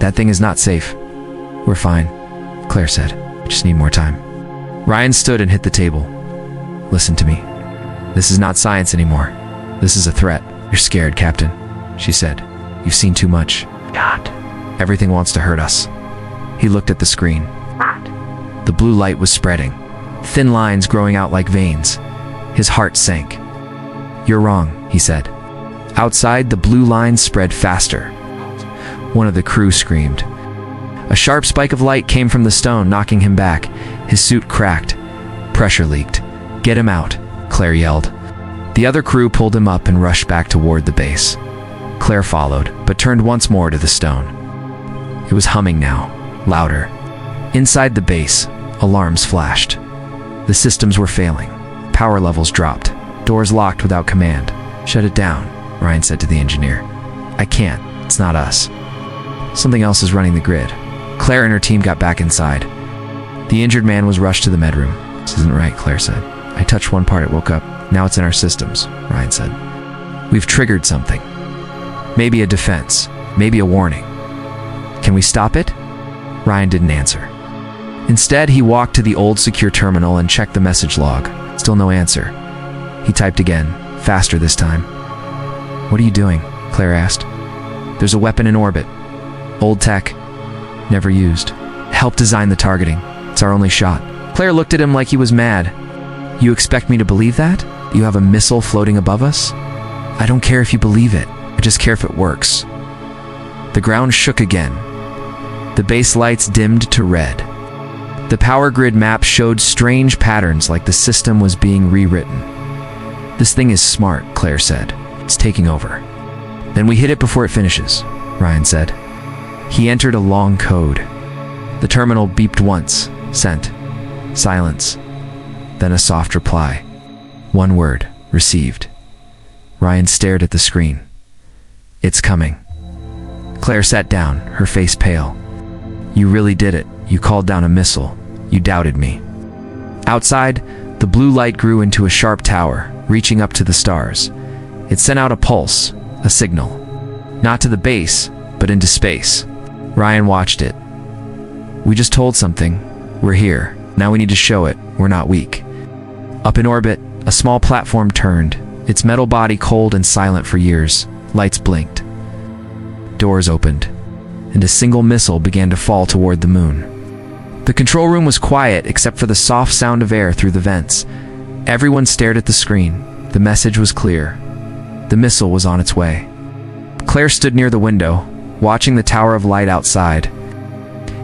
That thing is not safe. We're fine, Claire said. We just need more time. Ryan stood and hit the table. Listen to me. This is not science anymore. This is a threat. You're scared, Captain, she said. You've seen too much. God. Everything wants to hurt us. He looked at the screen. The blue light was spreading, thin lines growing out like veins. His heart sank. You're wrong, he said. Outside, the blue lines spread faster. One of the crew screamed. A sharp spike of light came from the stone, knocking him back. His suit cracked. Pressure leaked. Get him out, Claire yelled. The other crew pulled him up and rushed back toward the base. Claire followed, but turned once more to the stone. It was humming now, louder. Inside the base, alarms flashed. The systems were failing. Power levels dropped. Doors locked without command. Shut it down, Ryan said to the engineer. I can't. It's not us. Something else is running the grid. Claire and her team got back inside. The injured man was rushed to the medroom. This isn't right, Claire said. I touched one part, it woke up. Now it's in our systems, Ryan said. We've triggered something. Maybe a defense. Maybe a warning. Can we stop it? Ryan didn't answer. Instead, he walked to the old secure terminal and checked the message log. Still no answer. He typed again, faster this time. What are you doing? Claire asked. There's a weapon in orbit. Old tech. Never used. Help design the targeting. It's our only shot. Claire looked at him like he was mad. You expect me to believe that? You have a missile floating above us? I don't care if you believe it. I just care if it works. The ground shook again. The base lights dimmed to red. The power grid map showed strange patterns like the system was being rewritten. This thing is smart, Claire said. It's taking over. Then we hit it before it finishes, Ryan said. He entered a long code. The terminal beeped once, sent. Silence. Then a soft reply. One word, received. Ryan stared at the screen. It's coming. Claire sat down, her face pale. You really did it. You called down a missile. You doubted me. Outside, the blue light grew into a sharp tower, reaching up to the stars. It sent out a pulse, a signal. Not to the base, but into space. Ryan watched it. We just told something. We're here. Now we need to show it. We're not weak. Up in orbit, a small platform turned, its metal body cold and silent for years. Lights blinked. Doors opened, and a single missile began to fall toward the moon. The control room was quiet except for the soft sound of air through the vents. Everyone stared at the screen. The message was clear. The missile was on its way. Claire stood near the window, watching the tower of light outside.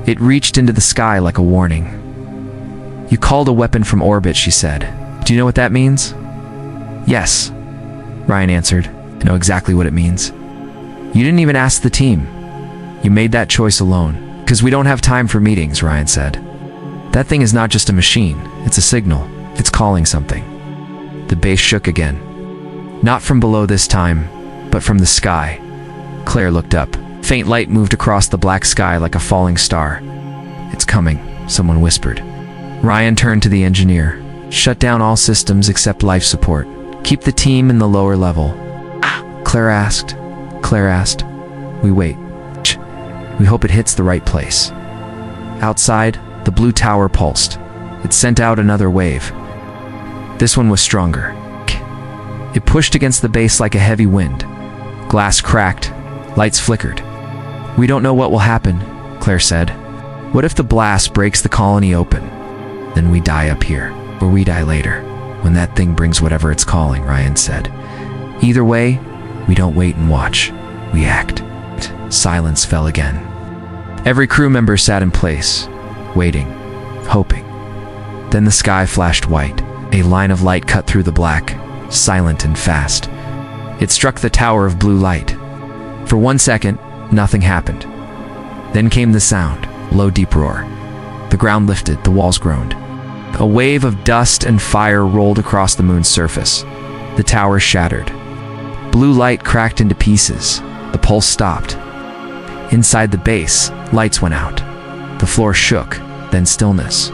It reached into the sky like a warning. You called a weapon from orbit, she said. Do you know what that means? Yes, Ryan answered. I know exactly what it means. You didn't even ask the team. You made that choice alone. Because we don't have time for meetings, Ryan said. That thing is not just a machine. It's a signal. It's calling something. The base shook again. Not from below this time, but from the sky. Claire looked up. Faint light moved across the black sky like a falling star. It's coming, someone whispered. Ryan turned to the engineer. Shut down all systems except life support. Keep the team in the lower level. Claire asked. We wait. We hope it hits the right place. Outside, the blue tower pulsed. It sent out another wave. This one was stronger. It pushed against the base like a heavy wind. Glass cracked. Lights flickered. We don't know what will happen, Claire said. What if the blast breaks the colony open? Then we die up here, or we die later, when that thing brings whatever it's calling, Ryan said. Either way, we don't wait and watch. We act. Silence fell again. Every crew member sat in place, waiting, hoping. Then the sky flashed white. A line of light cut through the black, silent and fast. It struck the tower of blue light. For 1 second, nothing happened. Then came the sound, low, deep roar. The ground lifted, the walls groaned. A wave of dust and fire rolled across the moon's surface. The tower shattered. Blue light cracked into pieces. The pulse stopped. Inside the base, lights went out. The floor shook, then stillness.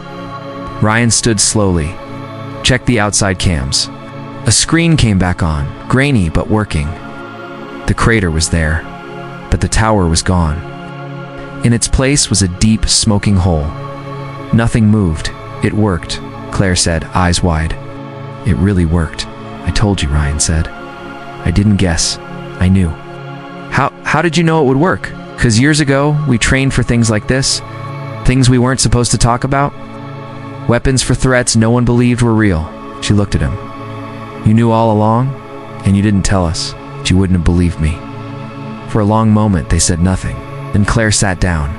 Ryan stood slowly, checked the outside cams. A screen came back on, grainy but working. The crater was there, but the tower was gone. In its place was a deep, smoking hole. Nothing moved. It worked, Claire said, eyes wide. It really worked. I told you, Ryan said. I didn't guess. I knew. How did you know it would work? 'Cause years ago, we trained for things like this. Things we weren't supposed to talk about. Weapons for threats no one believed were real. She looked at him. You knew all along, and you didn't tell us. You wouldn't have believed me. For a long moment, they said nothing. Then Claire sat down.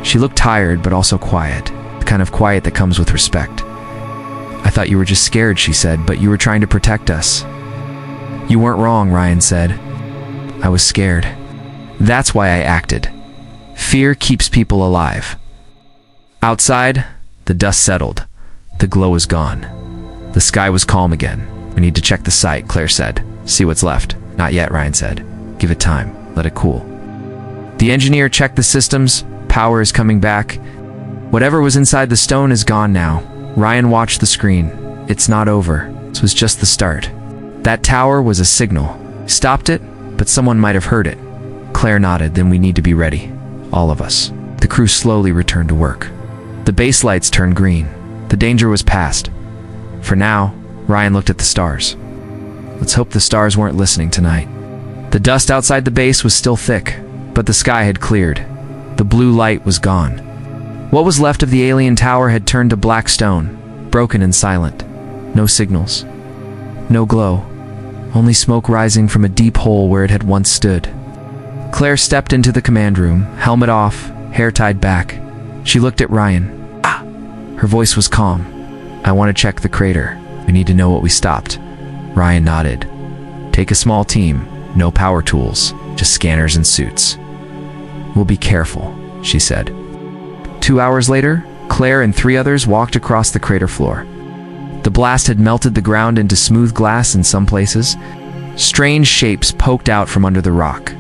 She looked tired, but also quiet. The kind of quiet that comes with respect. I thought you were just scared, she said, but you were trying to protect us. You weren't wrong, Ryan said. I was scared. That's why I acted. Fear keeps people alive. Outside, the dust settled. The glow was gone. The sky was calm again. We need to check the site, Claire said. See what's left. Not yet, Ryan said. Give it time. Let it cool. The engineer checked the systems. Power is coming back. Whatever was inside the stone is gone now. Ryan watched the screen. It's not over. This was just the start. That tower was a signal. Stopped it, but someone might have heard it. Claire nodded. Then we need to be ready. All of us. The crew slowly returned to work. The base lights turned green. The danger was past. For now, Ryan looked at the stars. Let's hope the stars weren't listening tonight. The dust outside the base was still thick, but the sky had cleared. The blue light was gone. What was left of the alien tower had turned to black stone, broken and silent. No signals. No glow. Only smoke rising from a deep hole where it had once stood. Claire stepped into the command room, helmet off, hair tied back. She looked at Ryan. Her voice was calm. I want to check the crater. We need to know what we stopped. Ryan nodded. Take a small team. No power tools. Just scanners and suits. We'll be careful, she said. 2 hours later, Claire and 3 others walked across the crater floor. The blast had melted the ground into smooth glass in some places. Strange shapes poked out from under the rock.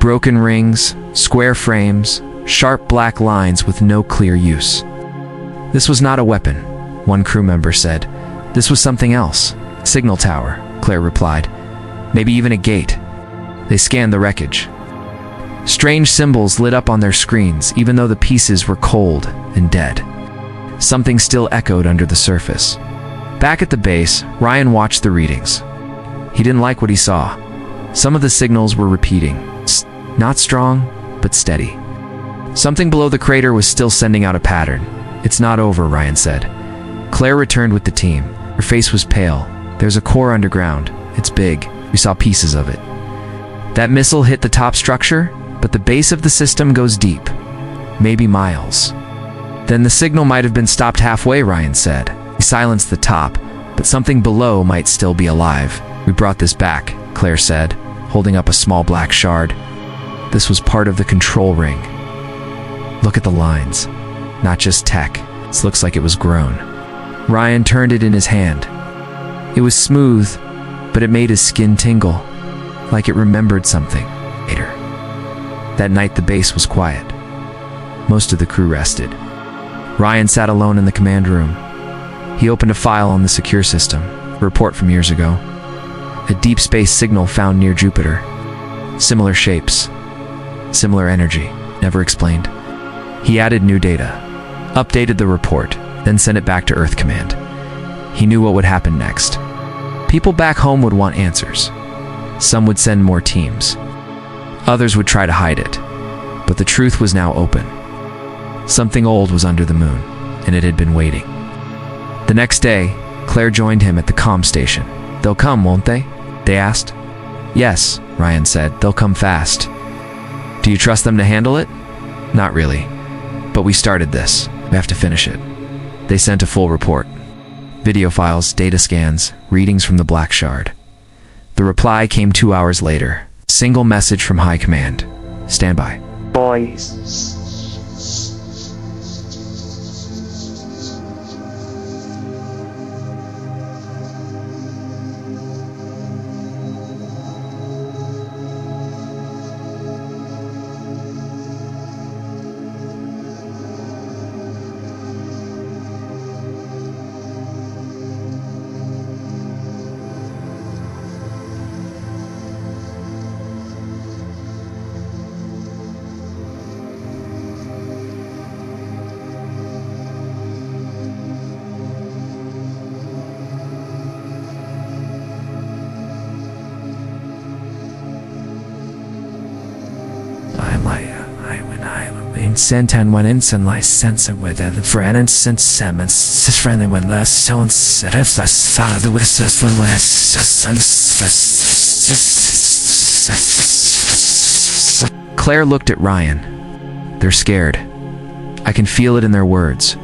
Broken rings, square frames, sharp black lines with no clear use. This was not a weapon, one crew member said. This was something else. Signal tower, Claire replied. Maybe even a gate. They scanned the wreckage. Strange symbols lit up on their screens, even though the pieces were cold and dead. Something still echoed under the surface. Back at the base, Ryan watched the readings. He didn't like what he saw. Some of the signals were repeating. Not strong, but steady. Something below the crater was still sending out a pattern. It's not over, Ryan said. Claire returned with the team. Her face was pale. There's a core underground. It's big. We saw pieces of it. That missile hit the top structure, but the base of the system goes deep. Maybe miles. Then the signal might have been stopped halfway, Ryan said. He silenced the top, but something below might still be alive. We brought this back, Claire said, holding up a small black shard. This was part of the control ring. Look at the lines. Not just tech. This looks like it was grown. Ryan turned it in his hand. It was smooth, but it made his skin tingle, like it remembered something later. That night the base was quiet. Most of the crew rested. Ryan sat alone in the command room. He opened a file on the secure system, a report from years ago. A deep space signal found near Jupiter. Similar shapes. Similar energy. Never explained. He added new data, updated the report, then sent it back to Earth Command. He knew what would happen next. People back home would want answers. Some would send more teams. Others would try to hide it. But the truth was now open. Something old was under the moon, and it had been waiting. The next day, Claire joined him at the comm station. They'll come, won't they? They asked. Yes, Ryan said. They'll come fast. Do you trust them to handle it? Not really. But we started this. We have to finish it. They sent a full report. Video files, data scans, readings from the Black Shard. The reply came 2 hours later. Single message from High Command. Stand by. Boys. Sentan when in sunlight sense and with the friend and sense salmon friendly when less so and set if I saw the with us when less. Claire looked at Ryan. They're scared. I can feel it in their words.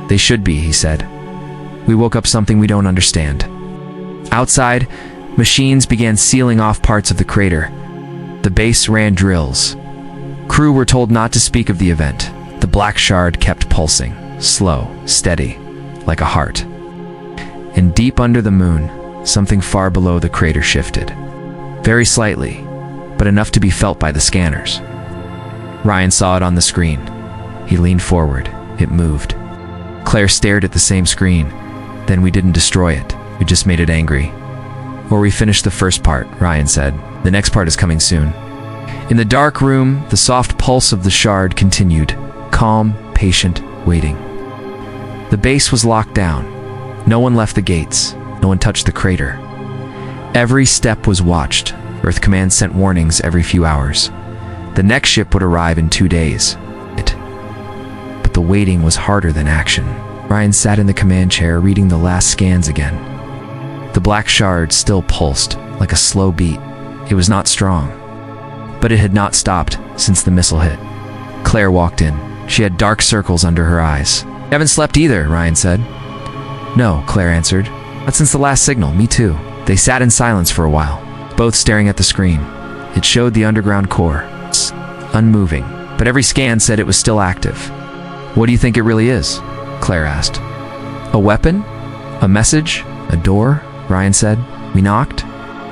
They should be, he said. We woke up something we don't understand. Outside, machines began sealing off parts of the crater. The base ran drills. Crew were told not to speak of the event. The black shard kept pulsing, slow, steady, like a heart. And deep under the moon, something far below the crater shifted. Very slightly, but enough to be felt by the scanners. Ryan saw it on the screen. He leaned forward. It moved. Claire stared at the same screen. Then we didn't destroy it. We just made it angry. Or we finished the first part, Ryan said. The next part is coming soon. In the dark room, the soft pulse of the shard continued. Calm, patient, waiting. The base was locked down. No one left the gates. No one touched the crater. Every step was watched. Earth Command sent warnings every few hours. The next ship would arrive in 2 days. But the waiting was harder than action. Ryan sat in the command chair reading the last scans again. The black shard still pulsed, like a slow beat. It was not strong. But it had not stopped since the missile hit. Claire walked in. She had dark circles under her eyes. "You haven't slept either," Ryan said. "No," Claire answered. "Not since the last signal, me too." They sat in silence for a while, both staring at the screen. It showed the underground core, unmoving, but every scan said it was still active. "What do you think it really is?" Claire asked. "A weapon? A message? A door?" Ryan said. We knocked.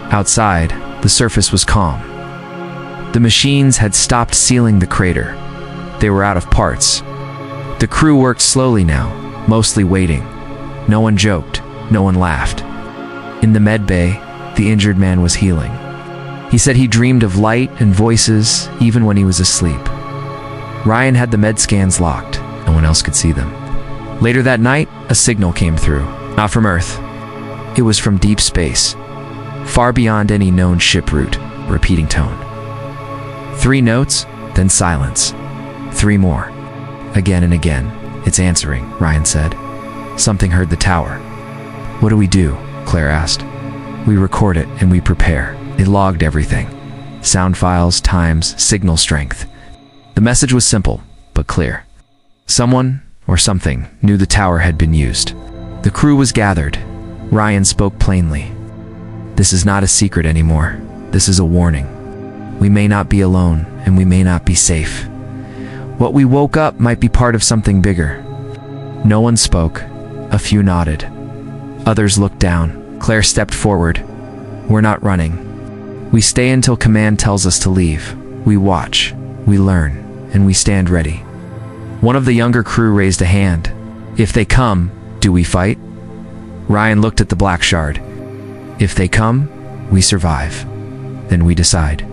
Outside, the surface was calm. The machines had stopped sealing the crater. They were out of parts. The crew worked slowly now, mostly waiting. No one joked. No one laughed. In the med bay, the injured man was healing. He said he dreamed of light and voices even when he was asleep. Ryan had the med scans locked. No one else could see them. Later that night, a signal came through. Not from Earth. It was from deep space, far beyond any known ship route. Repeating tone. 3 notes, then silence. 3 more. Again and again. "It's answering," Ryan said. Something heard the tower. "What do we do?" Claire asked. "We record it and we prepare." They logged everything. Sound files, times, signal strength. The message was simple, but clear. Someone, or something, knew the tower had been used. The crew was gathered. Ryan spoke plainly. "This is not a secret anymore. This is a warning. We may not be alone, and we may not be safe. What we woke up might be part of something bigger." No one spoke. A few nodded. Others looked down. Claire stepped forward. "We're not running. We stay until command tells us to leave. We watch, we learn, and we stand ready." One of the younger crew raised a hand. "If they come, do we fight?" Ryan looked at the black shard. "If they come, we survive. Then we decide."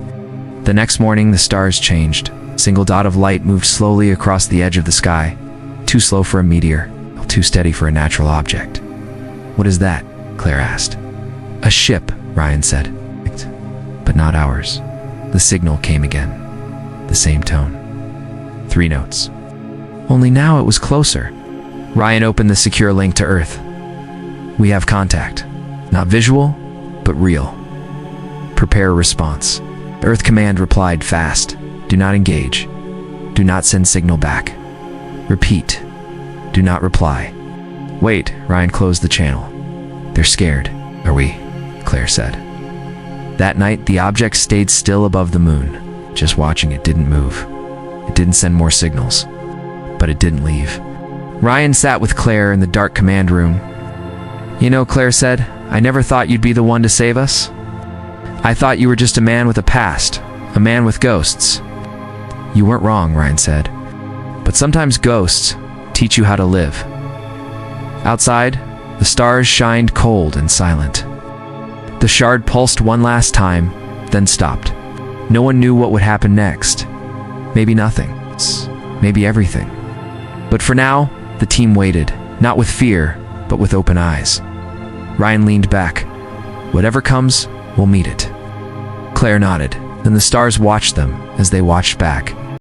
The next morning, the stars changed. A single dot of light moved slowly across the edge of the sky. Too slow for a meteor, too steady for a natural object. "What is that?" Claire asked. "A ship," Ryan said. "But not ours." The signal came again. The same tone. 3 notes. Only now it was closer. Ryan opened the secure link to Earth. "We have contact. Not visual, but real. Prepare a response." Earth Command replied fast. "Do not engage. Do not send signal back. Repeat. Do not reply." "Wait," Ryan closed the channel. "They're scared." "Are we?" Claire said. That night, the object stayed still above the moon. Just watching, it didn't move. It didn't send more signals. But it didn't leave. Ryan sat with Claire in the dark command room. "You know," Claire said, "I never thought you'd be the one to save us. I thought you were just a man with a past, a man with ghosts." "You weren't wrong," Ryan said. "But sometimes ghosts teach you how to live." Outside, the stars shined cold and silent. The shard pulsed one last time, then stopped. No one knew what would happen next. Maybe nothing. Maybe everything. But for now, the team waited, not with fear, but with open eyes. Ryan leaned back. "Whatever comes, we'll meet it." Claire nodded. Then the stars watched them as they watched back.